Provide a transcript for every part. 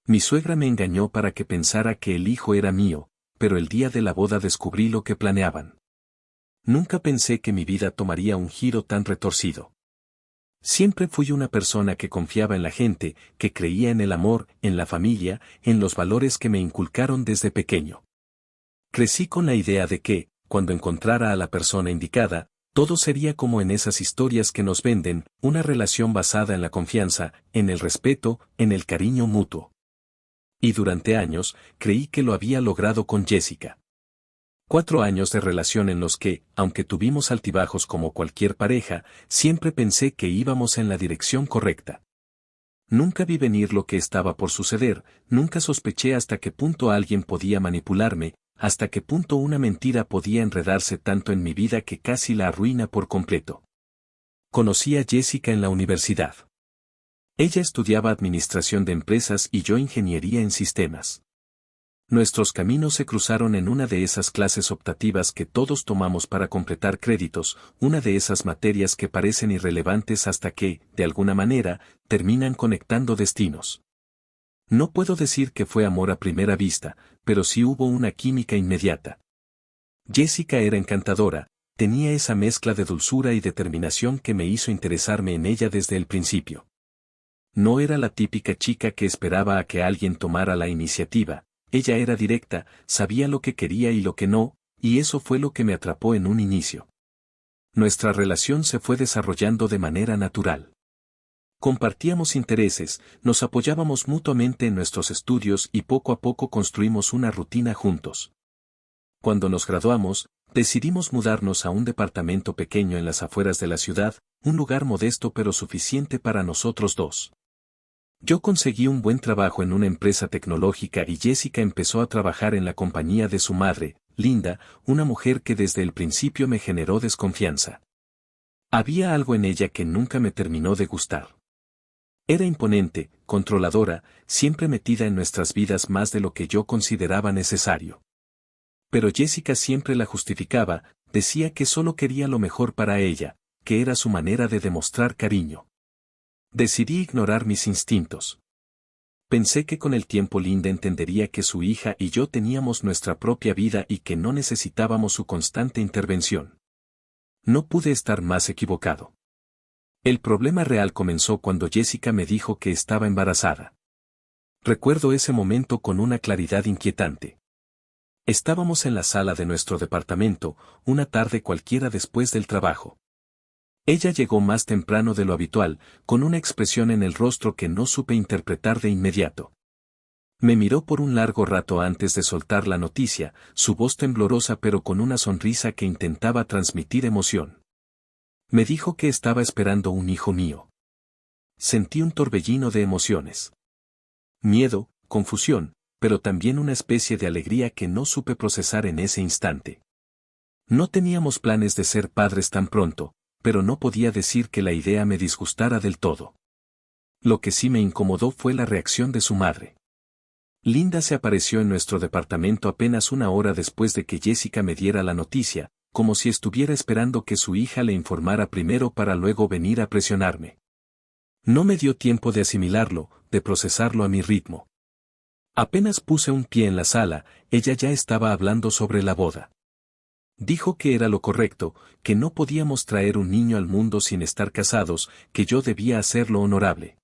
Mi suegra me engañó para que pensara que el hijo era mío, pero el día de la boda descubrí lo que planeaban. Nunca pensé que mi vida tomaría un giro tan retorcido. Siempre fui una persona que confiaba en la gente, que creía en el amor, en la familia, en los valores que me inculcaron desde pequeño. Crecí con la idea de que, cuando encontrara a la persona indicada, todo sería como en esas historias que nos venden, una relación basada en la confianza, en el respeto, en el cariño mutuo. Y durante años, creí que lo había logrado con Jessica. 4 años de relación en los que, aunque tuvimos altibajos como cualquier pareja, siempre pensé que íbamos en la dirección correcta. Nunca vi venir lo que estaba por suceder, nunca sospeché hasta qué punto alguien podía manipularme, hasta qué punto una mentira podía enredarse tanto en mi vida que casi la arruina por completo. Conocí a Jessica en la universidad. Ella estudiaba administración de empresas y yo ingeniería en sistemas. Nuestros caminos se cruzaron en una de esas clases optativas que todos tomamos para completar créditos, una de esas materias que parecen irrelevantes hasta que, de alguna manera, terminan conectando destinos. No puedo decir que fue amor a primera vista, pero sí hubo una química inmediata. Jessica era encantadora, tenía esa mezcla de dulzura y determinación que me hizo interesarme en ella desde el principio. No era la típica chica que esperaba a que alguien tomara la iniciativa. Ella era directa, sabía lo que quería y lo que no, y eso fue lo que me atrapó en un inicio. Nuestra relación se fue desarrollando de manera natural. Compartíamos intereses, nos apoyábamos mutuamente en nuestros estudios y poco a poco construimos una rutina juntos. Cuando nos graduamos, decidimos mudarnos a un departamento pequeño en las afueras de la ciudad, un lugar modesto pero suficiente para nosotros dos. Yo conseguí un buen trabajo en una empresa tecnológica y Jessica empezó a trabajar en la compañía de su madre, Linda, una mujer que desde el principio me generó desconfianza. Había algo en ella que nunca me terminó de gustar. Era imponente, controladora, siempre metida en nuestras vidas más de lo que yo consideraba necesario. Pero Jessica siempre la justificaba, decía que solo quería lo mejor para ella, que era su manera de demostrar cariño. Decidí ignorar mis instintos. Pensé que con el tiempo Linda entendería que su hija y yo teníamos nuestra propia vida y que no necesitábamos su constante intervención. No pude estar más equivocado. El problema real comenzó cuando Jessica me dijo que estaba embarazada. Recuerdo ese momento con una claridad inquietante. Estábamos en la sala de nuestro departamento, una tarde cualquiera después del trabajo. Ella llegó más temprano de lo habitual, con una expresión en el rostro que no supe interpretar de inmediato. Me miró por un largo rato antes de soltar la noticia, su voz temblorosa pero con una sonrisa que intentaba transmitir emoción. Me dijo que estaba esperando un hijo mío. Sentí un torbellino de emociones. Miedo, confusión, pero también una especie de alegría que no supe procesar en ese instante. No teníamos planes de ser padres tan pronto, pero no podía decir que la idea me disgustara del todo. Lo que sí me incomodó fue la reacción de su madre. Linda se apareció en nuestro departamento apenas una hora después de que Jessica me diera la noticia, como si estuviera esperando que su hija le informara primero para luego venir a presionarme. No me dio tiempo de asimilarlo, de procesarlo a mi ritmo. Apenas puse un pie en la sala, ella ya estaba hablando sobre la boda. Dijo que era lo correcto, que no podíamos traer un niño al mundo sin estar casados, que yo debía hacerlo honorable.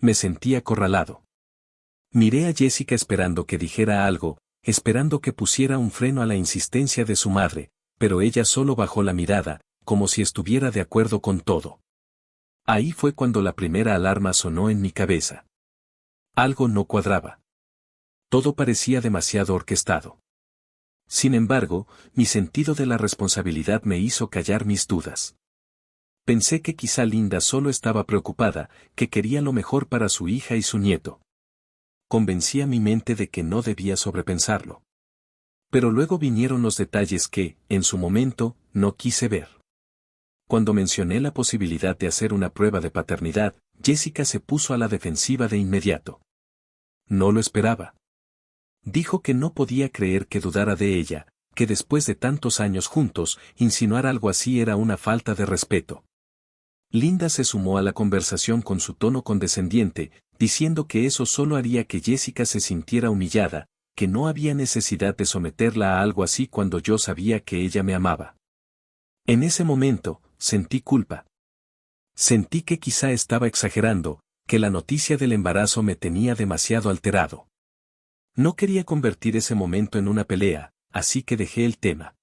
Me sentí acorralado. Miré a Jessica esperando que dijera algo, esperando que pusiera un freno a la insistencia de su madre, pero ella solo bajó la mirada, como si estuviera de acuerdo con todo. Ahí fue cuando la primera alarma sonó en mi cabeza. Algo no cuadraba. Todo parecía demasiado orquestado. Sin embargo, mi sentido de la responsabilidad me hizo callar mis dudas. Pensé que quizá Linda solo estaba preocupada, que quería lo mejor para su hija y su nieto. Convencí a mi mente de que no debía sobrepensarlo. Pero luego vinieron los detalles que, en su momento, no quise ver. Cuando mencioné la posibilidad de hacer una prueba de paternidad, Jessica se puso a la defensiva de inmediato. No lo esperaba. Dijo que no podía creer que dudara de ella, que después de tantos años juntos, insinuar algo así era una falta de respeto. Linda se sumó a la conversación con su tono condescendiente, diciendo que eso solo haría que Jessica se sintiera humillada, que no había necesidad de someterla a algo así cuando yo sabía que ella me amaba. En ese momento, sentí culpa. Sentí que quizá estaba exagerando, que la noticia del embarazo me tenía demasiado alterado. No quería convertir ese momento en una pelea, así que dejé el tema.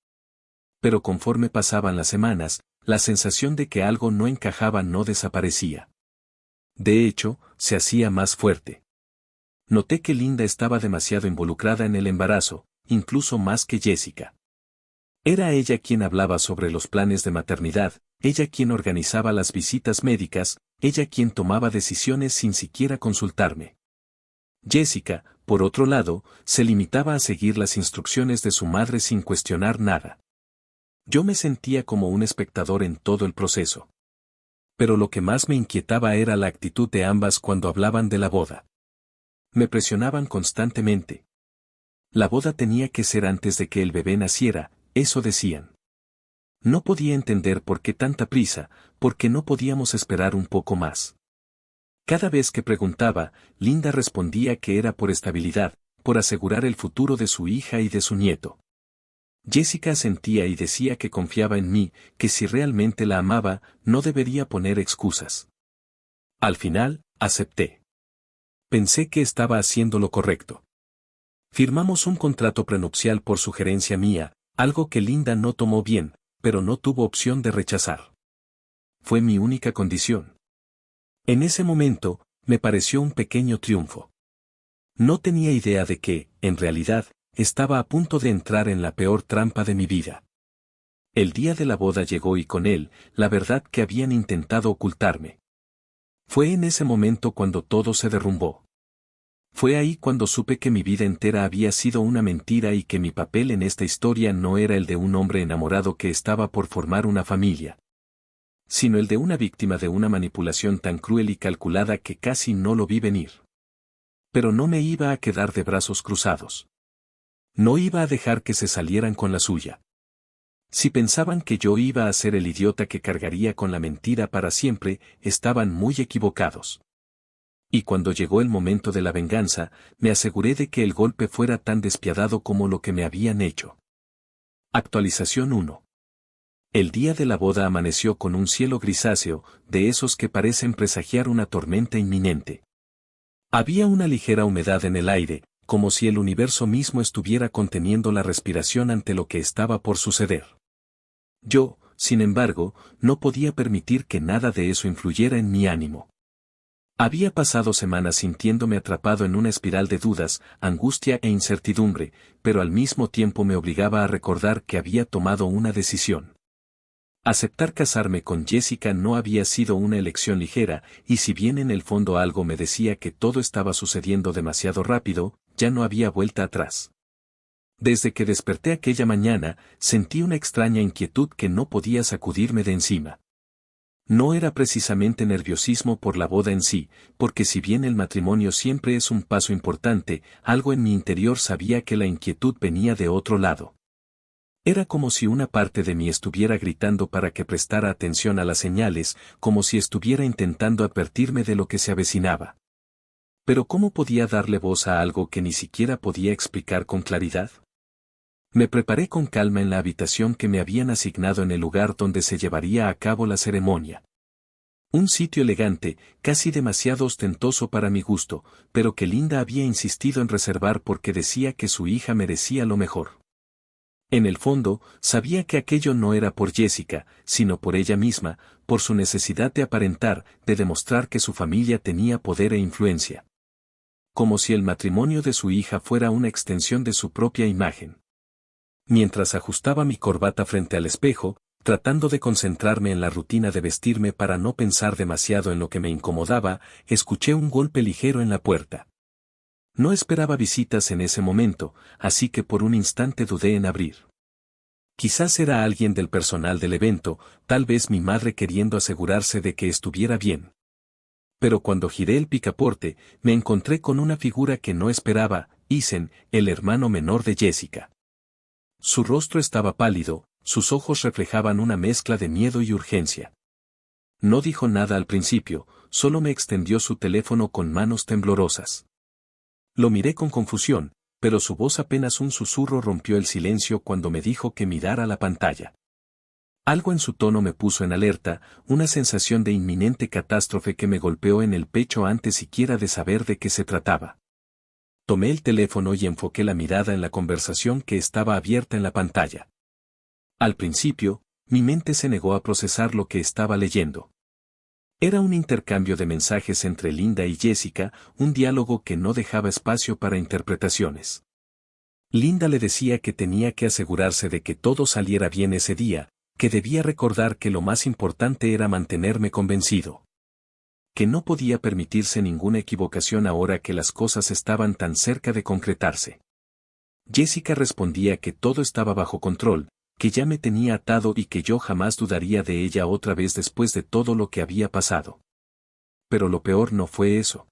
Pero conforme pasaban las semanas, la sensación de que algo no encajaba no desaparecía. De hecho, se hacía más fuerte. Noté que Linda estaba demasiado involucrada en el embarazo, incluso más que Jessica. Era ella quien hablaba sobre los planes de maternidad, ella quien organizaba las visitas médicas, ella quien tomaba decisiones sin siquiera consultarme. Jessica, por otro lado, se limitaba a seguir las instrucciones de su madre sin cuestionar nada. Yo me sentía como un espectador en todo el proceso. Pero lo que más me inquietaba era la actitud de ambas cuando hablaban de la boda. Me presionaban constantemente. La boda tenía que ser antes de que el bebé naciera, eso decían. No podía entender por qué tanta prisa, por qué no podíamos esperar un poco más. Cada vez que preguntaba, Linda respondía que era por estabilidad, por asegurar el futuro de su hija y de su nieto. Jessica asentía y decía que confiaba en mí, que si realmente la amaba, no debería poner excusas. Al final, acepté. Pensé que estaba haciendo lo correcto. Firmamos un contrato prenupcial por sugerencia mía, algo que Linda no tomó bien, pero no tuvo opción de rechazar. Fue mi única condición. En ese momento, me pareció un pequeño triunfo. No tenía idea de que, en realidad, estaba a punto de entrar en la peor trampa de mi vida. El día de la boda llegó y con él, la verdad que habían intentado ocultarme. Fue en ese momento cuando todo se derrumbó. Fue ahí cuando supe que mi vida entera había sido una mentira y que mi papel en esta historia no era el de un hombre enamorado que estaba por formar una familia, sino el de una víctima de una manipulación tan cruel y calculada que casi no lo vi venir. Pero no me iba a quedar de brazos cruzados. No iba a dejar que se salieran con la suya. Si pensaban que yo iba a ser el idiota que cargaría con la mentira para siempre, estaban muy equivocados. Y cuando llegó el momento de la venganza, me aseguré de que el golpe fuera tan despiadado como lo que me habían hecho. Actualización 1. El día de la boda amaneció con un cielo grisáceo, de esos que parecen presagiar una tormenta inminente. Había una ligera humedad en el aire, como si el universo mismo estuviera conteniendo la respiración ante lo que estaba por suceder. Yo, sin embargo, no podía permitir que nada de eso influyera en mi ánimo. Había pasado semanas sintiéndome atrapado en una espiral de dudas, angustia e incertidumbre, pero al mismo tiempo me obligaba a recordar que había tomado una decisión. Aceptar casarme con Jessica no había sido una elección ligera, y si bien en el fondo algo me decía que todo estaba sucediendo demasiado rápido, ya no había vuelta atrás. Desde que desperté aquella mañana, sentí una extraña inquietud que no podía sacudirme de encima. No era precisamente nerviosismo por la boda en sí, porque si bien el matrimonio siempre es un paso importante, algo en mi interior sabía que la inquietud venía de otro lado. Era como si una parte de mí estuviera gritando para que prestara atención a las señales, como si estuviera intentando advertirme de lo que se avecinaba. Pero ¿cómo podía darle voz a algo que ni siquiera podía explicar con claridad? Me preparé con calma en la habitación que me habían asignado en el lugar donde se llevaría a cabo la ceremonia. Un sitio elegante, casi demasiado ostentoso para mi gusto, pero que Linda había insistido en reservar porque decía que su hija merecía lo mejor. En el fondo, sabía que aquello no era por Jessica, sino por ella misma, por su necesidad de aparentar, de demostrar que su familia tenía poder e influencia. Como si el matrimonio de su hija fuera una extensión de su propia imagen. Mientras ajustaba mi corbata frente al espejo, tratando de concentrarme en la rutina de vestirme para no pensar demasiado en lo que me incomodaba, escuché un golpe ligero en la puerta. No esperaba visitas en ese momento, así que por un instante dudé en abrir. Quizás era alguien del personal del evento, tal vez mi madre queriendo asegurarse de que estuviera bien. Pero cuando giré el picaporte, me encontré con una figura que no esperaba, Ethan, el hermano menor de Jessica. Su rostro estaba pálido, sus ojos reflejaban una mezcla de miedo y urgencia. No dijo nada al principio, solo me extendió su teléfono con manos temblorosas. Lo miré con confusión, pero su voz apenas un susurro rompió el silencio cuando me dijo que mirara la pantalla. Algo en su tono me puso en alerta, una sensación de inminente catástrofe que me golpeó en el pecho antes siquiera de saber de qué se trataba. Tomé el teléfono y enfoqué la mirada en la conversación que estaba abierta en la pantalla. Al principio, mi mente se negó a procesar lo que estaba leyendo. Era un intercambio de mensajes entre Linda y Jessica, un diálogo que no dejaba espacio para interpretaciones. Linda le decía que tenía que asegurarse de que todo saliera bien ese día, que debía recordar que lo más importante era mantenerme convencido. Que no podía permitirse ninguna equivocación ahora que las cosas estaban tan cerca de concretarse. Jessica respondía que todo estaba bajo control, que ya me tenía atado y que yo jamás dudaría de ella otra vez después de todo lo que había pasado. Pero lo peor no fue eso.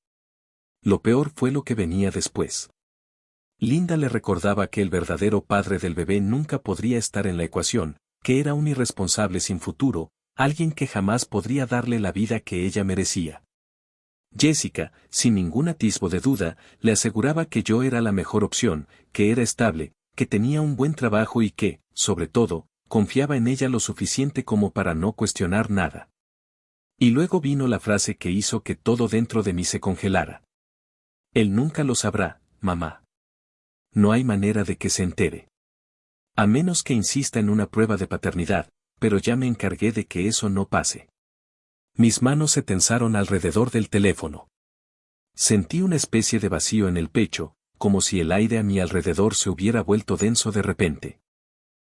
Lo peor fue lo que venía después. Linda le recordaba que el verdadero padre del bebé nunca podría estar en la ecuación, que era un irresponsable sin futuro, alguien que jamás podría darle la vida que ella merecía. Jessica, sin ningún atisbo de duda, le aseguraba que yo era la mejor opción, que era estable, que tenía un buen trabajo y que, sobre todo, confiaba en ella lo suficiente como para no cuestionar nada. Y luego vino la frase que hizo que todo dentro de mí se congelara. Él nunca lo sabrá, mamá. No hay manera de que se entere. A menos que insista en una prueba de paternidad, pero ya me encargué de que eso no pase. Mis manos se tensaron alrededor del teléfono. Sentí una especie de vacío en el pecho, como si el aire a mi alrededor se hubiera vuelto denso de repente.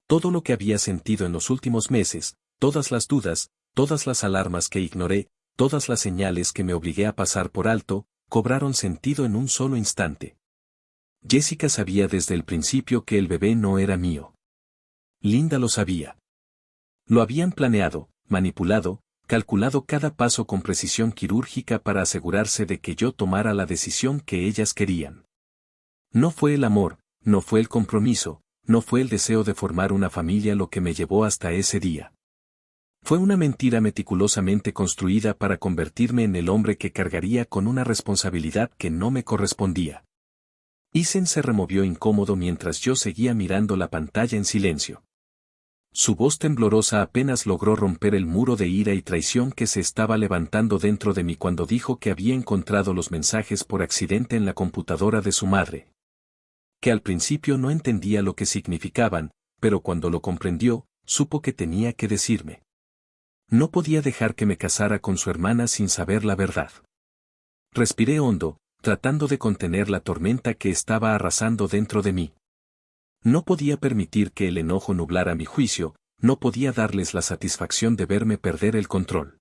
Todo lo que había sentido en los últimos meses, todas las dudas, todas las alarmas que ignoré, todas las señales que me obligué a pasar por alto, cobraron sentido en un solo instante. Jessica sabía desde el principio que el bebé no era mío. Linda lo sabía. Lo habían planeado, manipulado, calculado cada paso con precisión quirúrgica para asegurarse de que yo tomara la decisión que ellas querían. No fue el amor, no fue el compromiso, no fue el deseo de formar una familia lo que me llevó hasta ese día. Fue una mentira meticulosamente construida para convertirme en el hombre que cargaría con una responsabilidad que no me correspondía. Isen se removió incómodo mientras yo seguía mirando la pantalla en silencio. Su voz temblorosa apenas logró romper el muro de ira y traición que se estaba levantando dentro de mí cuando dijo que había encontrado los mensajes por accidente en la computadora de su madre. Que al principio no entendía lo que significaban, pero cuando lo comprendió, supo que tenía que decirme. No podía dejar que me casara con su hermana sin saber la verdad. Respiré hondo, tratando de contener la tormenta que estaba arrasando dentro de mí. No podía permitir que el enojo nublara mi juicio, no podía darles la satisfacción de verme perder el control.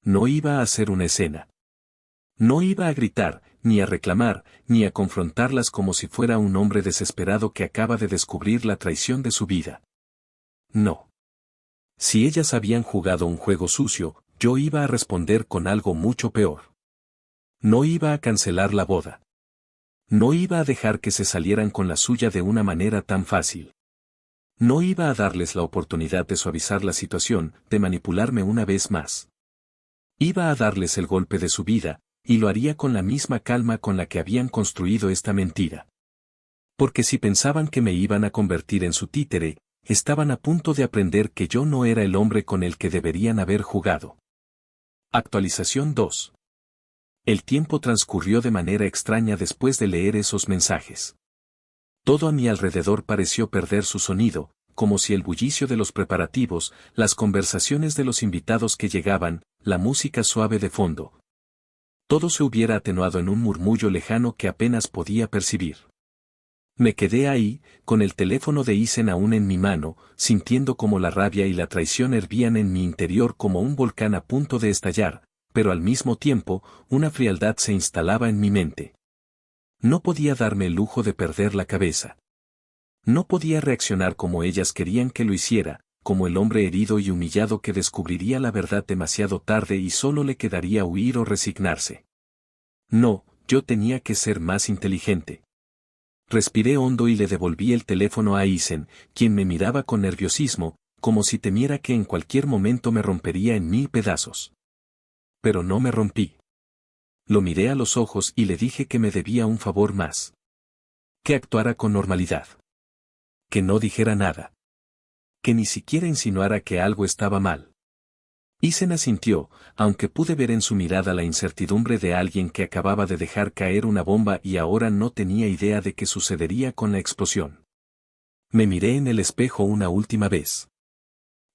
No iba a hacer una escena. No iba a gritar, ni a reclamar, ni a confrontarlas como si fuera un hombre desesperado que acaba de descubrir la traición de su vida. No. Si ellas habían jugado un juego sucio, yo iba a responder con algo mucho peor. No iba a cancelar la boda. No iba a dejar que se salieran con la suya de una manera tan fácil. No iba a darles la oportunidad de suavizar la situación, de manipularme una vez más. Iba a darles el golpe de su vida, y lo haría con la misma calma con la que habían construido esta mentira. Porque si pensaban que me iban a convertir en su títere, estaban a punto de aprender que yo no era el hombre con el que deberían haber jugado. Actualización 2. El tiempo transcurrió de manera extraña después de leer esos mensajes. Todo a mi alrededor pareció perder su sonido, como si el bullicio de los preparativos, las conversaciones de los invitados que llegaban, la música suave de fondo. Todo se hubiera atenuado en un murmullo lejano que apenas podía percibir. Me quedé ahí, con el teléfono de Isen aún en mi mano, sintiendo como la rabia y la traición hervían en mi interior como un volcán a punto de estallar, pero al mismo tiempo, una frialdad se instalaba en mi mente. No podía darme el lujo de perder la cabeza. No podía reaccionar como ellas querían que lo hiciera, como el hombre herido y humillado que descubriría la verdad demasiado tarde y solo le quedaría huir o resignarse. No, yo tenía que ser más inteligente. Respiré hondo y le devolví el teléfono a Isen, quien me miraba con nerviosismo, como si temiera que en cualquier momento me rompería en 1000 pedazos. Pero no me rompí. Lo miré a los ojos y le dije que me debía un favor más. Que actuara con normalidad. Que no dijera nada. Que ni siquiera insinuara que algo estaba mal. Isen asintió, aunque pude ver en su mirada la incertidumbre de alguien que acababa de dejar caer una bomba y ahora no tenía idea de qué sucedería con la explosión. Me miré en el espejo una última vez.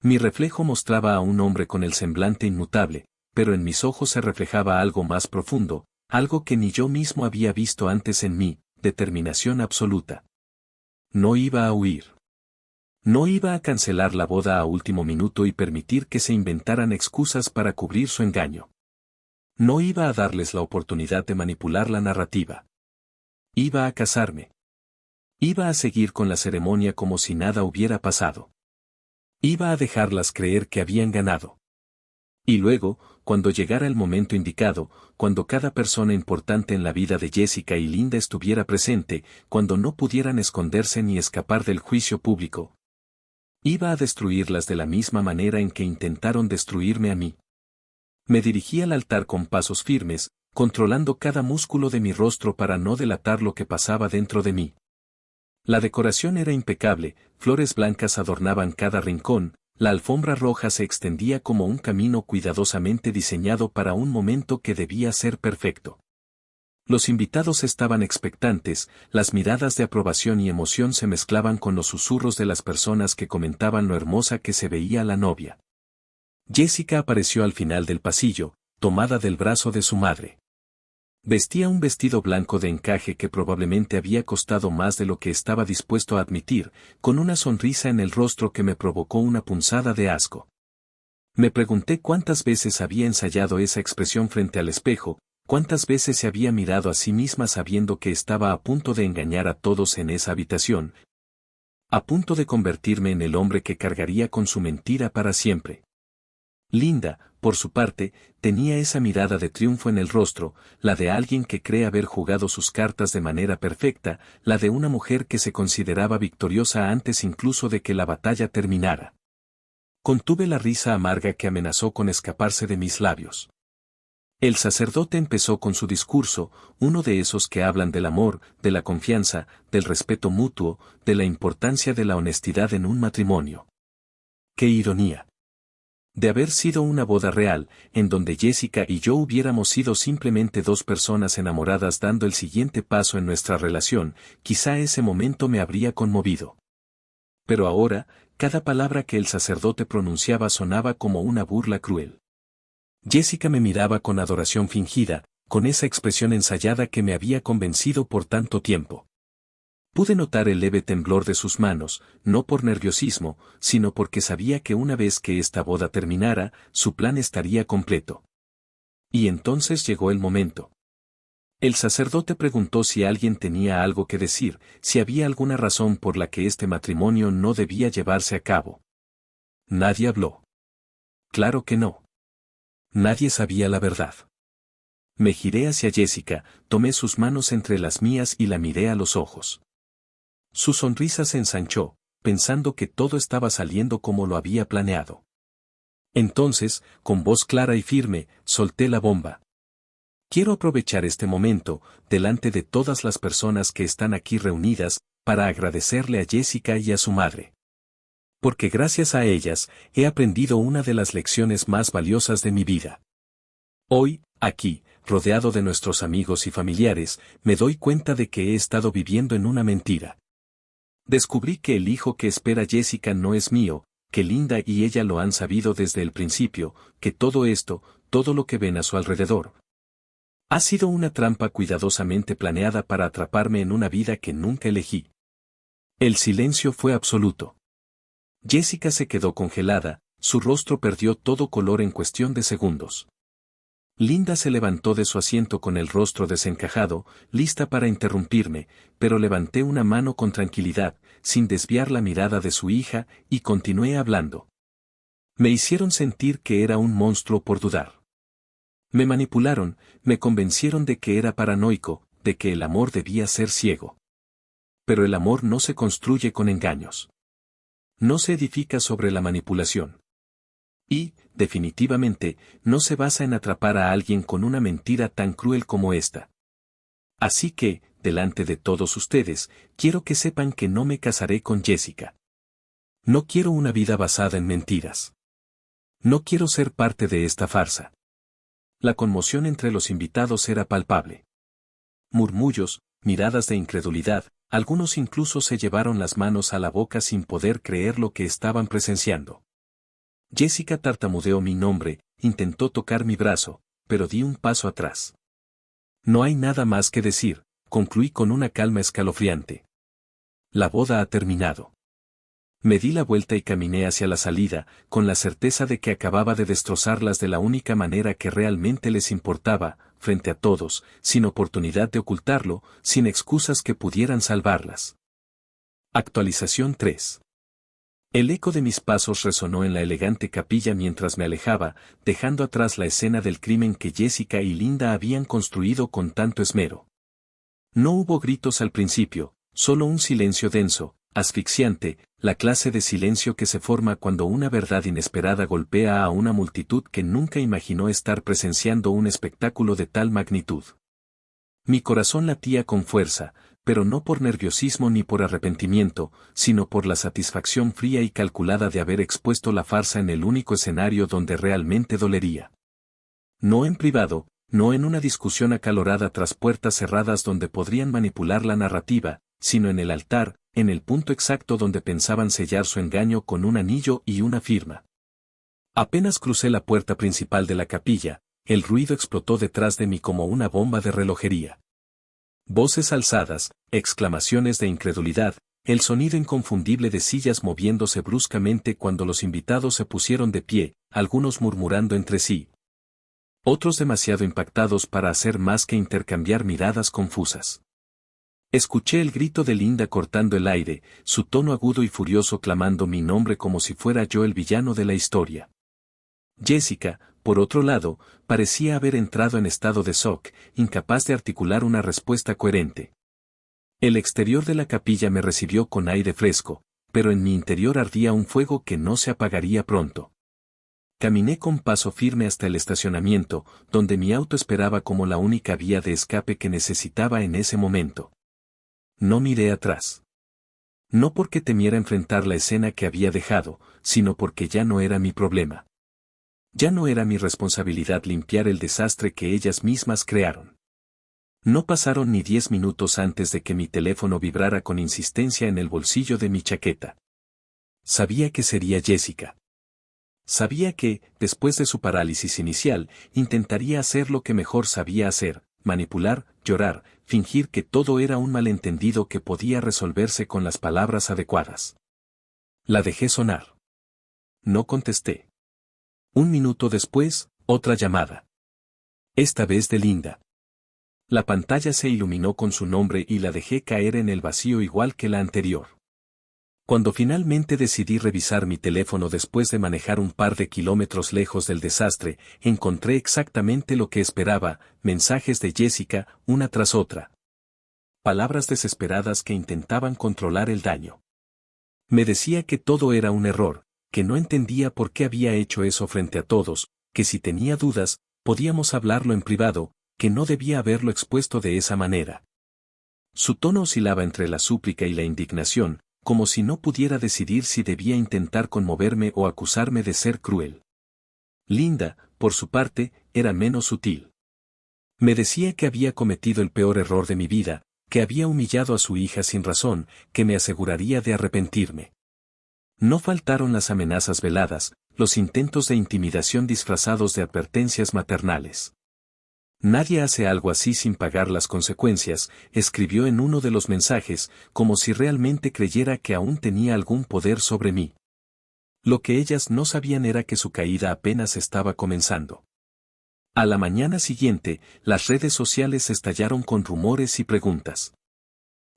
Mi reflejo mostraba a un hombre con el semblante inmutable, pero en mis ojos se reflejaba algo más profundo, algo que ni yo mismo había visto antes en mí, determinación absoluta. No iba a huir. No iba a cancelar la boda a último minuto y permitir que se inventaran excusas para cubrir su engaño. No iba a darles la oportunidad de manipular la narrativa. Iba a casarme. Iba a seguir con la ceremonia como si nada hubiera pasado. Iba a dejarlas creer que habían ganado. Y luego, cuando llegara el momento indicado, cuando cada persona importante en la vida de Jessica y Linda estuviera presente, cuando no pudieran esconderse ni escapar del juicio público, iba a destruirlas de la misma manera en que intentaron destruirme a mí. Me dirigí al altar con pasos firmes, controlando cada músculo de mi rostro para no delatar lo que pasaba dentro de mí. La decoración era impecable, flores blancas adornaban cada rincón, la alfombra roja se extendía como un camino cuidadosamente diseñado para un momento que debía ser perfecto. Los invitados estaban expectantes, las miradas de aprobación y emoción se mezclaban con los susurros de las personas que comentaban lo hermosa que se veía la novia. Jessica apareció al final del pasillo, tomada del brazo de su madre. Vestía un vestido blanco de encaje que probablemente había costado más de lo que estaba dispuesto a admitir, con una sonrisa en el rostro que me provocó una punzada de asco. Me pregunté cuántas veces había ensayado esa expresión frente al espejo, cuántas veces se había mirado a sí misma sabiendo que estaba a punto de engañar a todos en esa habitación, a punto de convertirme en el hombre que cargaría con su mentira para siempre. Linda, por su parte, tenía esa mirada de triunfo en el rostro, la de alguien que cree haber jugado sus cartas de manera perfecta, la de una mujer que se consideraba victoriosa antes incluso de que la batalla terminara. Contuve la risa amarga que amenazó con escaparse de mis labios. El sacerdote empezó con su discurso, uno de esos que hablan del amor, de la confianza, del respeto mutuo, de la importancia de la honestidad en un matrimonio. ¡Qué ironía! De haber sido una boda real, en donde Jessica y yo hubiéramos sido simplemente dos personas enamoradas dando el siguiente paso en nuestra relación, quizá ese momento me habría conmovido. Pero ahora, cada palabra que el sacerdote pronunciaba sonaba como una burla cruel. Jessica me miraba con adoración fingida, con esa expresión ensayada que me había convencido por tanto tiempo. Pude notar el leve temblor de sus manos, no por nerviosismo, sino porque sabía que una vez que esta boda terminara, su plan estaría completo. Y entonces llegó el momento. El sacerdote preguntó si alguien tenía algo que decir, si había alguna razón por la que este matrimonio no debía llevarse a cabo. Nadie habló. Claro que no. Nadie sabía la verdad. Me giré hacia Jessica, tomé sus manos entre las mías y la miré a los ojos. Su sonrisa se ensanchó, pensando que todo estaba saliendo como lo había planeado. Entonces, con voz clara y firme, solté la bomba. Quiero aprovechar este momento, delante de todas las personas que están aquí reunidas, para agradecerle a Jessica y a su madre. Porque gracias a ellas, he aprendido una de las lecciones más valiosas de mi vida. Hoy, aquí, rodeado de nuestros amigos y familiares, me doy cuenta de que he estado viviendo en una mentira. Descubrí que el hijo que espera Jessica no es mío, que Linda y ella lo han sabido desde el principio, que todo esto, todo lo que ven a su alrededor, ha sido una trampa cuidadosamente planeada para atraparme en una vida que nunca elegí. El silencio fue absoluto. Jessica se quedó congelada, su rostro perdió todo color en cuestión de segundos. Linda se levantó de su asiento con el rostro desencajado, lista para interrumpirme, pero levanté una mano con tranquilidad, sin desviar la mirada de su hija, y continué hablando. Me hicieron sentir que era un monstruo por dudar. Me manipularon, me convencieron de que era paranoico, de que el amor debía ser ciego. Pero el amor no se construye con engaños. No se edifica sobre la manipulación. Y, definitivamente, no se basa en atrapar a alguien con una mentira tan cruel como esta. Así que, delante de todos ustedes, quiero que sepan que no me casaré con Jessica. No quiero una vida basada en mentiras. No quiero ser parte de esta farsa. La conmoción entre los invitados era palpable. Murmullos, miradas de incredulidad, algunos incluso se llevaron las manos a la boca sin poder creer lo que estaban presenciando. Jessica tartamudeó mi nombre, intentó tocar mi brazo, pero di un paso atrás. No hay nada más que decir, concluí con una calma escalofriante. La boda ha terminado. Me di la vuelta y caminé hacia la salida, con la certeza de que acababa de destrozarlas de la única manera que realmente les importaba, frente a todos, sin oportunidad de ocultarlo, sin excusas que pudieran salvarlas. Actualización 3. El eco de mis pasos resonó en la elegante capilla mientras me alejaba, dejando atrás la escena del crimen que Jessica y Linda habían construido con tanto esmero. No hubo gritos al principio, solo un silencio denso, asfixiante, la clase de silencio que se forma cuando una verdad inesperada golpea a una multitud que nunca imaginó estar presenciando un espectáculo de tal magnitud. Mi corazón latía con fuerza, pero no por nerviosismo ni por arrepentimiento, sino por la satisfacción fría y calculada de haber expuesto la farsa en el único escenario donde realmente dolería. No en privado, no en una discusión acalorada tras puertas cerradas donde podrían manipular la narrativa, sino en el altar, en el punto exacto donde pensaban sellar su engaño con un anillo y una firma. Apenas crucé la puerta principal de la capilla, el ruido explotó detrás de mí como una bomba de relojería. Voces alzadas, exclamaciones de incredulidad, el sonido inconfundible de sillas moviéndose bruscamente cuando los invitados se pusieron de pie, algunos murmurando entre sí. Otros demasiado impactados para hacer más que intercambiar miradas confusas. Escuché el grito de Linda cortando el aire, su tono agudo y furioso clamando mi nombre como si fuera yo el villano de la historia. Jessica, por otro lado, parecía haber entrado en estado de shock, incapaz de articular una respuesta coherente. El exterior de la capilla me recibió con aire fresco, pero en mi interior ardía un fuego que no se apagaría pronto. Caminé con paso firme hasta el estacionamiento, donde mi auto esperaba como la única vía de escape que necesitaba en ese momento. No miré atrás. No porque temiera enfrentar la escena que había dejado, sino porque ya no era mi problema. Ya no era mi responsabilidad limpiar el desastre que ellas mismas crearon. No pasaron ni 10 minutos antes de que mi teléfono vibrara con insistencia en el bolsillo de mi chaqueta. Sabía que sería Jessica. Sabía que, después de su parálisis inicial, intentaría hacer lo que mejor sabía hacer, manipular, llorar, fingir que todo era un malentendido que podía resolverse con las palabras adecuadas. La dejé sonar. No contesté. Un minuto después, otra llamada. Esta vez de Linda. La pantalla se iluminó con su nombre y la dejé caer en el vacío igual que la anterior. Cuando finalmente decidí revisar mi teléfono después de manejar un par de kilómetros lejos del desastre, encontré exactamente lo que esperaba, mensajes de Jessica, una tras otra. Palabras desesperadas que intentaban controlar el daño. Me decía que todo era un error, que no entendía por qué había hecho eso frente a todos, que si tenía dudas, podíamos hablarlo en privado, que no debía haberlo expuesto de esa manera. Su tono oscilaba entre la súplica y la indignación, como si no pudiera decidir si debía intentar conmoverme o acusarme de ser cruel. Linda, por su parte, era menos sutil. Me decía que había cometido el peor error de mi vida, que había humillado a su hija sin razón, que me aseguraría de arrepentirme. No faltaron las amenazas veladas, los intentos de intimidación disfrazados de advertencias maternales. Nadie hace algo así sin pagar las consecuencias, escribió en uno de los mensajes, como si realmente creyera que aún tenía algún poder sobre mí. Lo que ellas no sabían era que su caída apenas estaba comenzando. A la mañana siguiente, las redes sociales estallaron con rumores y preguntas.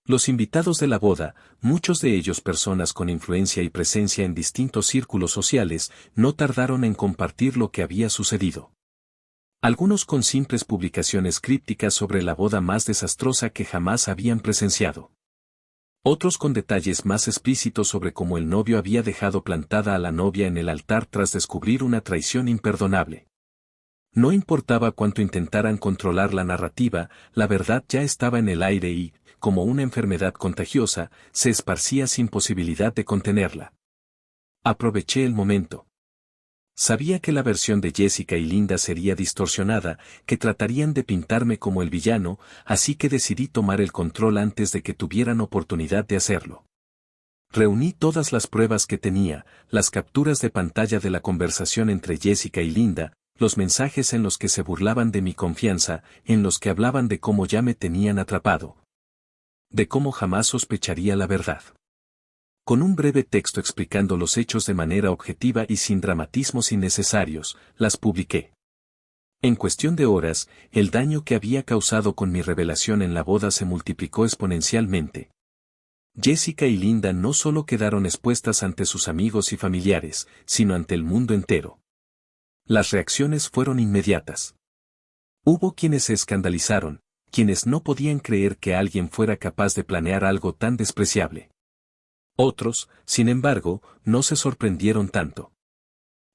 Los invitados de la boda, muchos de ellos personas con influencia y presencia en distintos círculos sociales, no tardaron en compartir lo que había sucedido. Algunos con simples publicaciones crípticas sobre la boda más desastrosa que jamás habían presenciado. Otros con detalles más explícitos sobre cómo el novio había dejado plantada a la novia en el altar tras descubrir una traición imperdonable. No importaba cuánto intentaran controlar la narrativa, la verdad ya estaba en el aire y, como una enfermedad contagiosa, se esparcía sin posibilidad de contenerla. Aproveché el momento. Sabía que la versión de Jessica y Linda sería distorsionada, que tratarían de pintarme como el villano, así que decidí tomar el control antes de que tuvieran oportunidad de hacerlo. Reuní todas las pruebas que tenía, las capturas de pantalla de la conversación entre Jessica y Linda, los mensajes en los que se burlaban de mi confianza, en los que hablaban de cómo ya me tenían atrapado. De cómo jamás sospecharía la verdad. Con un breve texto explicando los hechos de manera objetiva y sin dramatismos innecesarios, las publiqué. En cuestión de horas, el daño que había causado con mi revelación en la boda se multiplicó exponencialmente. Jessica y Linda no solo quedaron expuestas ante sus amigos y familiares, sino ante el mundo entero. Las reacciones fueron inmediatas. Hubo quienes se escandalizaron, quienes no podían creer que alguien fuera capaz de planear algo tan despreciable. Otros, sin embargo, no se sorprendieron tanto.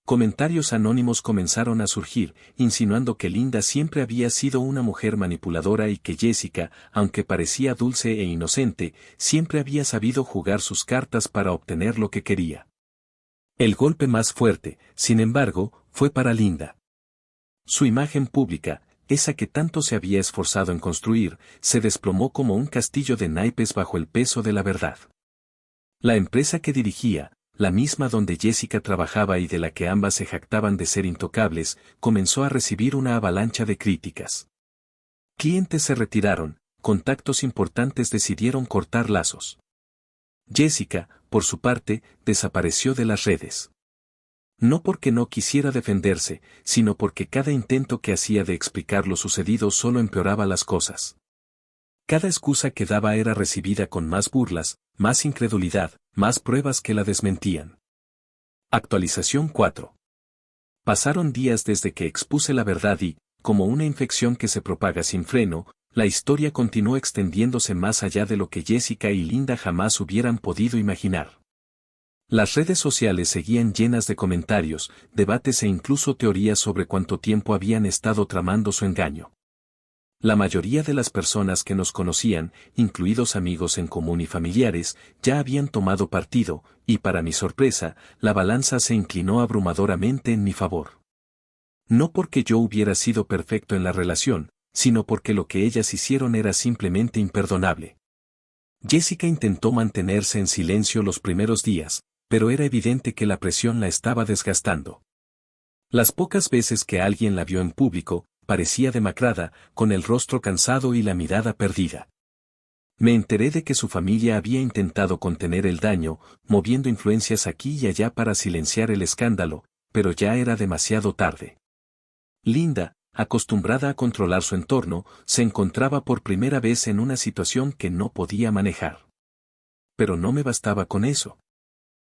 Comentarios anónimos comenzaron a surgir, insinuando que Linda siempre había sido una mujer manipuladora y que Jessica, aunque parecía dulce e inocente, siempre había sabido jugar sus cartas para obtener lo que quería. El golpe más fuerte, sin embargo, fue para Linda. Su imagen pública, esa que tanto se había esforzado en construir, se desplomó como un castillo de naipes bajo el peso de la verdad. La empresa que dirigía, la misma donde Jessica trabajaba y de la que ambas se jactaban de ser intocables, comenzó a recibir una avalancha de críticas. Clientes se retiraron, contactos importantes decidieron cortar lazos. Jessica, por su parte, desapareció de las redes. No porque no quisiera defenderse, sino porque cada intento que hacía de explicar lo sucedido solo empeoraba las cosas. Cada excusa que daba era recibida con más burlas, más incredulidad, más pruebas que la desmentían. Actualización 4. Pasaron días desde que expuse la verdad y, como una infección que se propaga sin freno, la historia continuó extendiéndose más allá de lo que Jessica y Linda jamás hubieran podido imaginar. Las redes sociales seguían llenas de comentarios, debates e incluso teorías sobre cuánto tiempo habían estado tramando su engaño. La mayoría de las personas que nos conocían, incluidos amigos en común y familiares, ya habían tomado partido, y para mi sorpresa, la balanza se inclinó abrumadoramente en mi favor. No porque yo hubiera sido perfecto en la relación, sino porque lo que ellas hicieron era simplemente imperdonable. Jessica intentó mantenerse en silencio los primeros días, pero era evidente que la presión la estaba desgastando. Las pocas veces que alguien la vio en público, parecía demacrada, con el rostro cansado y la mirada perdida. Me enteré de que su familia había intentado contener el daño, moviendo influencias aquí y allá para silenciar el escándalo, pero ya era demasiado tarde. Linda, acostumbrada a controlar su entorno, se encontraba por primera vez en una situación que no podía manejar. Pero no me bastaba con eso.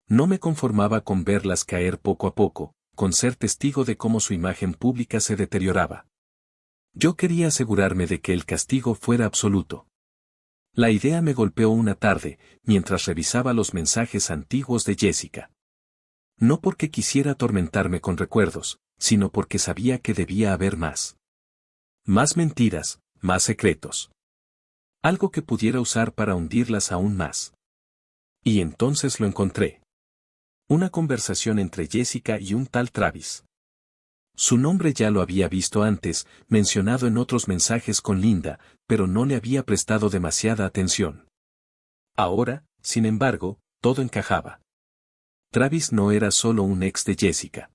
No me conformaba con verlas caer poco a poco, con ser testigo de cómo su imagen pública se deterioraba. Yo quería asegurarme de que el castigo fuera absoluto. La idea me golpeó una tarde, mientras revisaba los mensajes antiguos de Jessica. No porque quisiera atormentarme con recuerdos, sino porque sabía que debía haber más. Más mentiras, más secretos. Algo que pudiera usar para hundirlas aún más. Y entonces lo encontré. Una conversación entre Jessica y un tal Travis. Su nombre ya lo había visto antes, mencionado en otros mensajes con Linda, pero no le había prestado demasiada atención. Ahora, sin embargo, todo encajaba. Travis no era solo un ex de Jessica.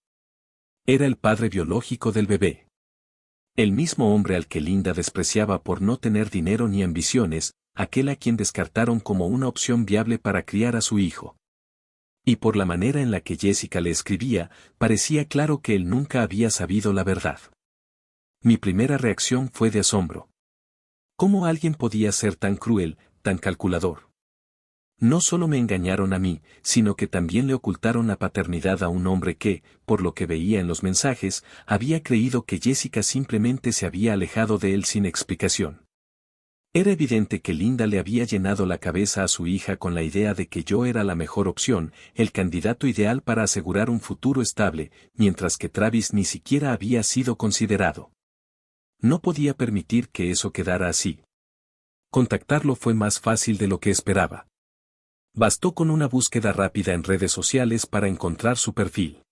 Era el padre biológico del bebé. El mismo hombre al que Linda despreciaba por no tener dinero ni ambiciones, aquel a quien descartaron como una opción viable para criar a su hijo. Y por la manera en la que Jessica le escribía, parecía claro que él nunca había sabido la verdad. Mi primera reacción fue de asombro. ¿Cómo alguien podía ser tan cruel, tan calculador? No solo me engañaron a mí, sino que también le ocultaron la paternidad a un hombre que, por lo que veía en los mensajes, había creído que Jessica simplemente se había alejado de él sin explicación. Era evidente que Linda le había llenado la cabeza a su hija con la idea de que yo era la mejor opción, el candidato ideal para asegurar un futuro estable, mientras que Travis ni siquiera había sido considerado. No podía permitir que eso quedara así. Contactarlo fue más fácil de lo que esperaba. Bastó con una búsqueda rápida en redes sociales para encontrar su perfil.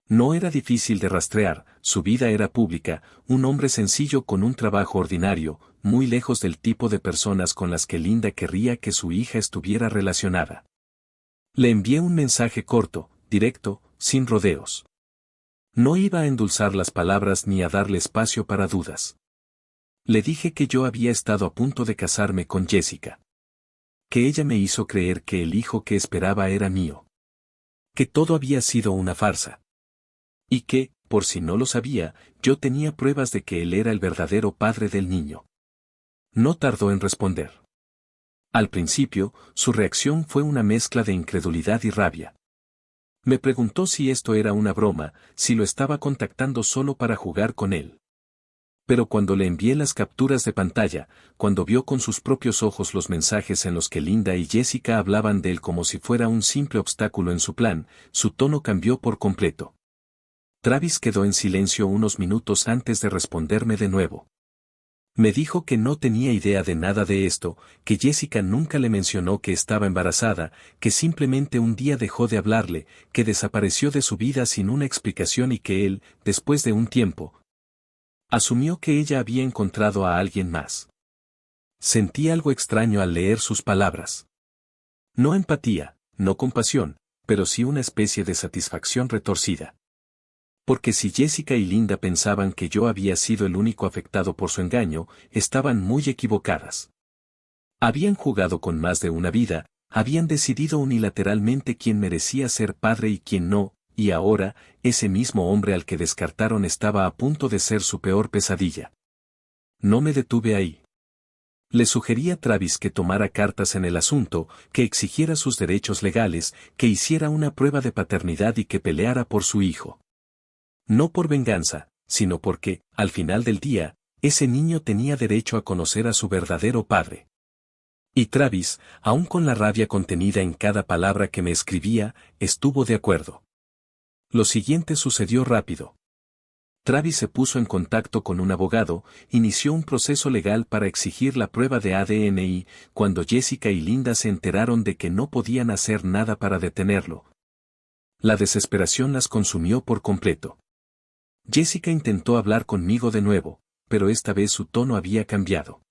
No era difícil de rastrear, su vida era pública, un hombre sencillo con un trabajo ordinario, muy lejos del tipo de personas con las que Linda querría que su hija estuviera relacionada. Le envié un mensaje corto, directo, sin rodeos. No iba a endulzar las palabras ni a darle espacio para dudas. Le dije que yo había estado a punto de casarme con Jessica. Que ella me hizo creer que el hijo que esperaba era mío. Que todo había sido una farsa. Y que, por si no lo sabía, yo tenía pruebas de que él era el verdadero padre del niño. No tardó en responder. Al principio, su reacción fue una mezcla de incredulidad y rabia. Me preguntó si esto era una broma, si lo estaba contactando solo para jugar con él. Pero cuando le envié las capturas de pantalla, cuando vio con sus propios ojos los mensajes en los que Linda y Jessica hablaban de él como si fuera un simple obstáculo en su plan, su tono cambió por completo. Travis quedó en silencio unos minutos antes de responderme de nuevo. Me dijo que no tenía idea de nada de esto, que Jessica nunca le mencionó que estaba embarazada, que simplemente un día dejó de hablarle, que desapareció de su vida sin una explicación y que él, después de un tiempo, asumió que ella había encontrado a alguien más. Sentí algo extraño al leer sus palabras. No empatía, no compasión, pero sí una especie de satisfacción retorcida. Porque si Jessica y Linda pensaban que yo había sido el único afectado por su engaño, estaban muy equivocadas. Habían jugado con más de una vida, habían decidido unilateralmente quién merecía ser padre y quién no, y ahora, ese mismo hombre al que descartaron estaba a punto de ser su peor pesadilla. No me detuve ahí. Le sugerí a Travis que tomara cartas en el asunto, que exigiera sus derechos legales, que hiciera una prueba de paternidad y que peleara por su hijo. No por venganza, sino porque, al final del día, ese niño tenía derecho a conocer a su verdadero padre. Y Travis, aun con la rabia contenida en cada palabra que me escribía, estuvo de acuerdo. Lo siguiente sucedió rápido. Travis se puso en contacto con un abogado, inició un proceso legal para exigir la prueba de ADN y, cuando Jessica y Linda se enteraron de que no podían hacer nada para detenerlo, la desesperación las consumió por completo. Jessica intentó hablar conmigo de nuevo, pero esta vez su tono había cambiado.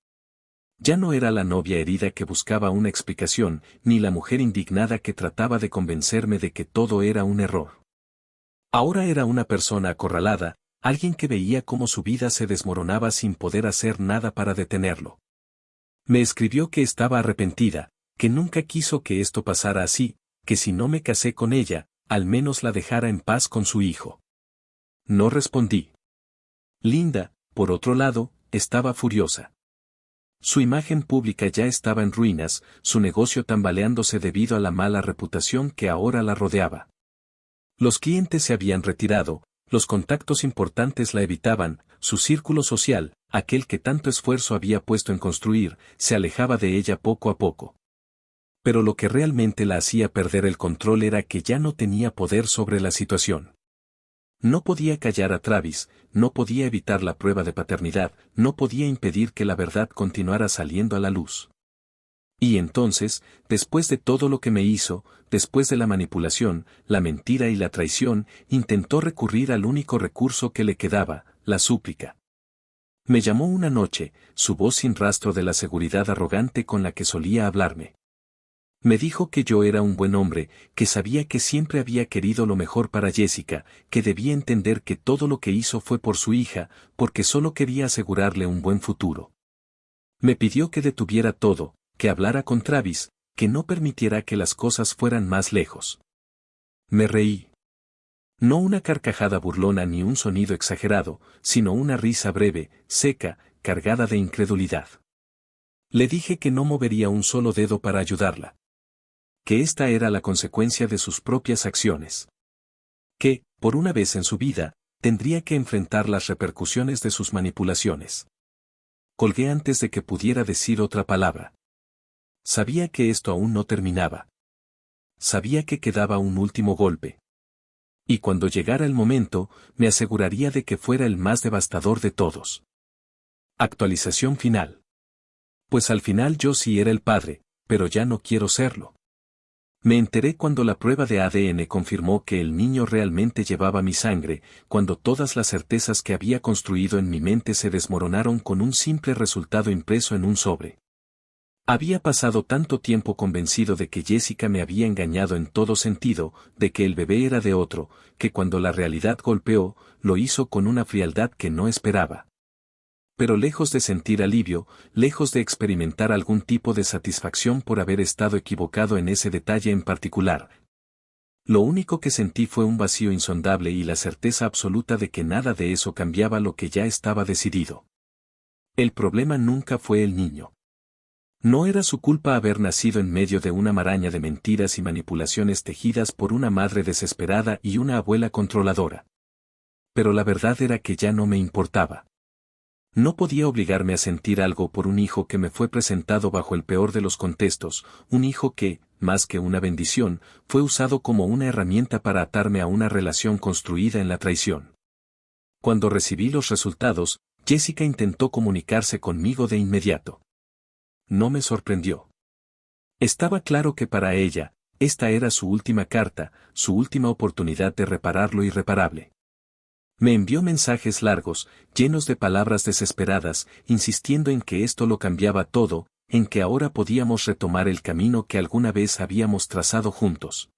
Ya no era la novia herida que buscaba una explicación, ni la mujer indignada que trataba de convencerme de que todo era un error. Ahora era una persona acorralada, alguien que veía cómo su vida se desmoronaba sin poder hacer nada para detenerlo. Me escribió que estaba arrepentida, que nunca quiso que esto pasara así, que si no me casé con ella, al menos la dejara en paz con su hijo. No respondí. Linda, por otro lado, estaba furiosa. Su imagen pública ya estaba en ruinas, su negocio tambaleándose debido a la mala reputación que ahora la rodeaba. Los clientes se habían retirado, los contactos importantes la evitaban, su círculo social, aquel que tanto esfuerzo había puesto en construir, se alejaba de ella poco a poco. Pero lo que realmente la hacía perder el control era que ya no tenía poder sobre la situación. No podía callar a Travis, no podía evitar la prueba de paternidad, no podía impedir que la verdad continuara saliendo a la luz. Y entonces, después de todo lo que me hizo, después de la manipulación, la mentira y la traición, intentó recurrir al único recurso que le quedaba, la súplica. Me llamó una noche, su voz sin rastro de la seguridad arrogante con la que solía hablarme. Me dijo que yo era un buen hombre, que sabía que siempre había querido lo mejor para Jessica, que debía entender que todo lo que hizo fue por su hija, porque solo quería asegurarle un buen futuro. Me pidió que detuviera todo, que hablara con Travis, que no permitiera que las cosas fueran más lejos. Me reí. No una carcajada burlona ni un sonido exagerado, sino una risa breve, seca, cargada de incredulidad. Le dije que no movería un solo dedo para ayudarla. Que esta era la consecuencia de sus propias acciones. Que, por una vez en su vida, tendría que enfrentar las repercusiones de sus manipulaciones. Colgué antes de que pudiera decir otra palabra. Sabía que esto aún no terminaba. Sabía que quedaba un último golpe. Y cuando llegara el momento, me aseguraría de que fuera el más devastador de todos. Actualización final. Pues al final yo sí era el padre, pero ya no quiero serlo. Me enteré cuando la prueba de ADN confirmó que el niño realmente llevaba mi sangre, cuando todas las certezas que había construido en mi mente se desmoronaron con un simple resultado impreso en un sobre. Había pasado tanto tiempo convencido de que Jessica me había engañado en todo sentido, de que el bebé era de otro, que cuando la realidad golpeó, lo hizo con una frialdad que no esperaba. Pero lejos de sentir alivio, lejos de experimentar algún tipo de satisfacción por haber estado equivocado en ese detalle en particular, lo único que sentí fue un vacío insondable y la certeza absoluta de que nada de eso cambiaba lo que ya estaba decidido. El problema nunca fue el niño. No era su culpa haber nacido en medio de una maraña de mentiras y manipulaciones tejidas por una madre desesperada y una abuela controladora. Pero la verdad era que ya no me importaba. No podía obligarme a sentir algo por un hijo que me fue presentado bajo el peor de los contextos, un hijo que, más que una bendición, fue usado como una herramienta para atarme a una relación construida en la traición. Cuando recibí los resultados, Jessica intentó comunicarse conmigo de inmediato. No me sorprendió. Estaba claro que para ella, esta era su última carta, su última oportunidad de reparar lo irreparable. Me envió mensajes largos, llenos de palabras desesperadas, insistiendo en que esto lo cambiaba todo, en que ahora podíamos retomar el camino que alguna vez habíamos trazado juntos.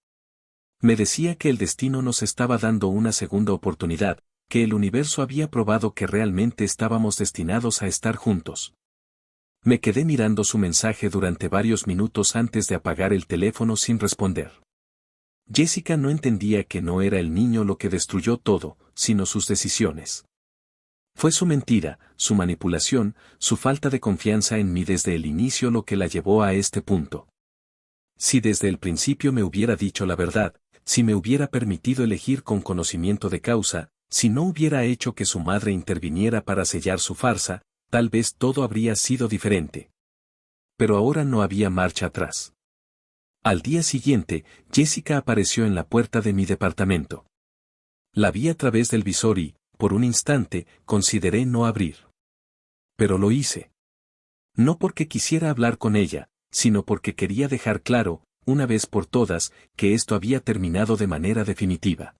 Me decía que el destino nos estaba dando una segunda oportunidad, que el universo había probado que realmente estábamos destinados a estar juntos. Me quedé mirando su mensaje durante varios minutos antes de apagar el teléfono sin responder. Jessica no entendía que no era el niño lo que destruyó todo, sino sus decisiones. Fue su mentira, su manipulación, su falta de confianza en mí desde el inicio lo que la llevó a este punto. Si desde el principio me hubiera dicho la verdad, si me hubiera permitido elegir con conocimiento de causa, si no hubiera hecho que su madre interviniera para sellar su farsa, tal vez todo habría sido diferente. Pero ahora no había marcha atrás. Al día siguiente, Jessica apareció en la puerta de mi departamento. La vi a través del visor y, por un instante, consideré no abrir. Pero lo hice. No porque quisiera hablar con ella, sino porque quería dejar claro, una vez por todas, que esto había terminado de manera definitiva.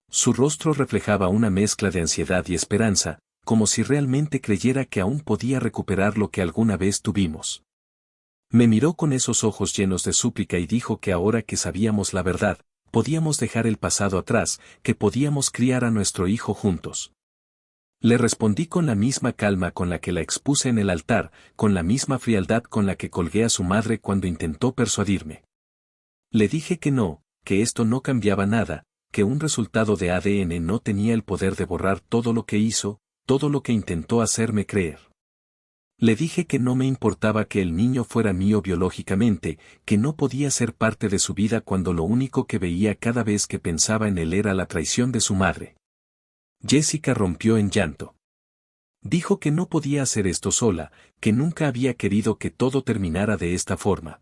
Su rostro reflejaba una mezcla de ansiedad y esperanza, como si realmente creyera que aún podía recuperar lo que alguna vez tuvimos. Me miró con esos ojos llenos de súplica y dijo que ahora que sabíamos la verdad, podíamos dejar el pasado atrás, que podíamos criar a nuestro hijo juntos. Le respondí con la misma calma con la que la expuse en el altar, con la misma frialdad con la que colgué a su madre cuando intentó persuadirme. Le dije que no, que esto no cambiaba nada, que un resultado de ADN no tenía el poder de borrar todo lo que hizo, todo lo que intentó hacerme creer. Le dije que no me importaba que el niño fuera mío biológicamente, que no podía ser parte de su vida cuando lo único que veía cada vez que pensaba en él era la traición de su madre. Jessica rompió en llanto. Dijo que no podía hacer esto sola, que nunca había querido que todo terminara de esta forma.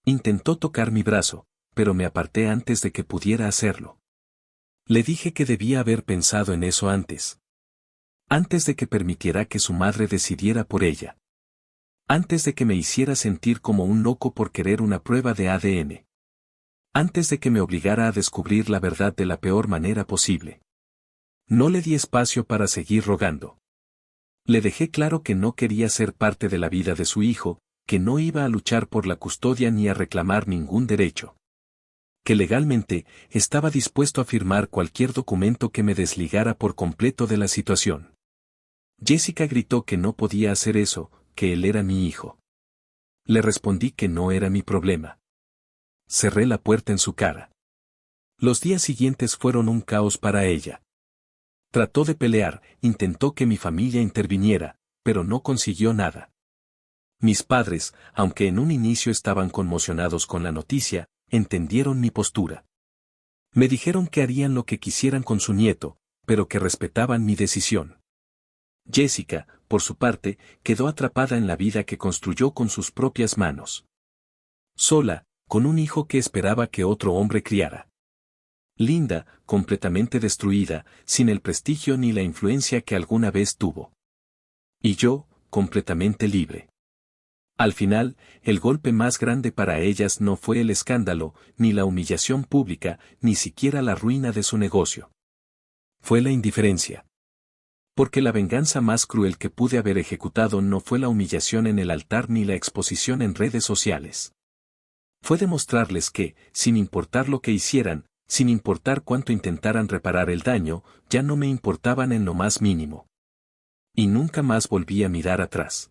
Intentó tocar mi brazo, pero me aparté antes de que pudiera hacerlo. Le dije que debía haber pensado en eso antes. Antes de que permitiera que su madre decidiera por ella. Antes de que me hiciera sentir como un loco por querer una prueba de ADN. Antes de que me obligara a descubrir la verdad de la peor manera posible. No le di espacio para seguir rogando. Le dejé claro que no quería ser parte de la vida de su hijo, que no iba a luchar por la custodia ni a reclamar ningún derecho. Que legalmente, estaba dispuesto a firmar cualquier documento que me desligara por completo de la situación. Jessica gritó que no podía hacer eso, que él era mi hijo. Le respondí que no era mi problema. Cerré la puerta en su cara. Los días siguientes fueron un caos para ella. Trató de pelear, intentó que mi familia interviniera, pero no consiguió nada. Mis padres, aunque en un inicio estaban conmocionados con la noticia, entendieron mi postura. Me dijeron que harían lo que quisieran con su nieto, pero que respetaban mi decisión. Jessica, por su parte, quedó atrapada en la vida que construyó con sus propias manos. Sola, con un hijo que esperaba que otro hombre criara. Linda, completamente destruida, sin el prestigio ni la influencia que alguna vez tuvo. Y yo, completamente libre. Al final, el golpe más grande para ellas no fue el escándalo, ni la humillación pública, ni siquiera la ruina de su negocio. Fue la indiferencia. Porque la venganza más cruel que pude haber ejecutado no fue la humillación en el altar ni la exposición en redes sociales. Fue demostrarles que, sin importar lo que hicieran, sin importar cuánto intentaran reparar el daño, ya no me importaban en lo más mínimo. Y nunca más volví a mirar atrás.